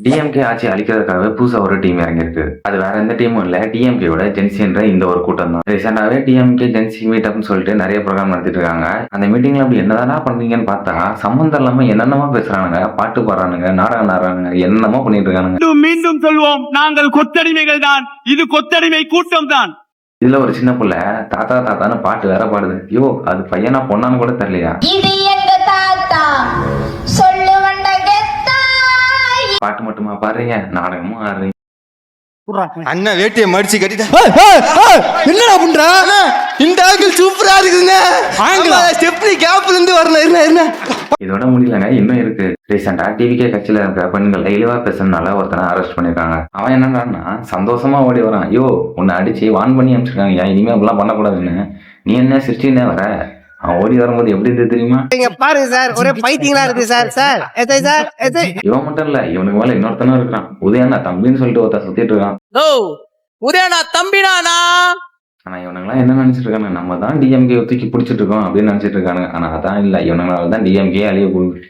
DMK ஆட்சி அழிக்கிறதுக்காகவே புதுசா ஒரு டீம் இறங்கியிருக்கு. அது வேற எந்த டீமும் இல்ல. டிஎம்கேவோட ஜென்சின்ற இந்த ஒரு கூட்டம் தான். ரீசெண்டாவே டிஎம்கே ஜென்சி மீட்டப்னு சொல்லிட்டு நிறைய ப்ரோக்ராம் நடத்திட்டு இருக்காங்க. அந்த மீட்டிங்ல அப்படி என்னதானா பண்றீங்கன்னு பார்த்தா சம்பந்தம் இல்லாம என்னென்னமோ பேசுறானுங்க, பாட்டு பாடுறானுங்க, நாடகம் ஆடுறானுங்க, என்னென்னமோ பண்ணிட்டு இருக்கானுங்க. மீண்டும் சொல்வோம், நாங்கள் கொத்தடிமைகள் தான். இது கொத்தடிமை கூட்டம் தான். இதுல ஒரு சின்ன புள்ள தாத்தா தாத்தான்னு பாட்டு வேற பாடுது. யோ, அது பையனா பொண்ணான்னு கூட தெரியலையா? இது எங்க தாத்தா சொல்லுவண்ட கெத்தா. பாட்டு மட்டுமா பாடுறீங்க, நாடகமும் ஆடுறீங்க. அண்ணன் வேட்டியை மடிச்சு கட்டிட்டா என்னடா பண்ற? இந்த ஆங்கிள் சூப்பரா இருக்குதுங்க. ஸ்டெப்னி கேப்ல இருந்து வரணும். என்ன இதோட முடியலங்க, இன்னும் இருக்கு. ரீசெண்டா டிவிகே கட்சியில இருக்கிற பெண்கள் இழிவா பேசுறதுனால ஒருத்தனை அரெஸ்ட் பண்ணிருக்காங்க. அவன் என்னன்னா சந்தோஷமா ஓடி வரான். ஐயோ, உன்னை அடிச்சு வான் பண்ணி அனுப்பிச்சிருக்காங்க, ஏன் இனிமே அப்படிலாம் பண்ணக்கூடாதுன்னு. நீ என்ன சிரிச்சுன்னே வர? அவன் ஓடி வரும்போது எப்படி இருந்தது தெரியுமா? பாருங்க சார், ஒரே பைத்தியங்களா இருக்கு சார். சார் இவன் மட்டும் இல்ல, இவனுக்கு மேல இன்னொருத்தனும் இருக்கான். உதயண்ணா தம்பின்னு சொல்லிட்டு ஒருத்தன் சுத்திட்டு இருக்கான். உதயண்ணா தம்பினானா? ஆனா இவனுங்கெல்லாம் என்ன நினைச்சிட்டு இருக்காங்க, நம்ம தான் டிஎம்கே தூக்கி பிடிச்சிட்டு இருக்கோம் அப்படின்னு நினைச்சிட்டு இருக்கானுங்க. ஆனா அதான் இல்ல, இவனுங்களால தான் டிஎம்கே அழிய போகுது.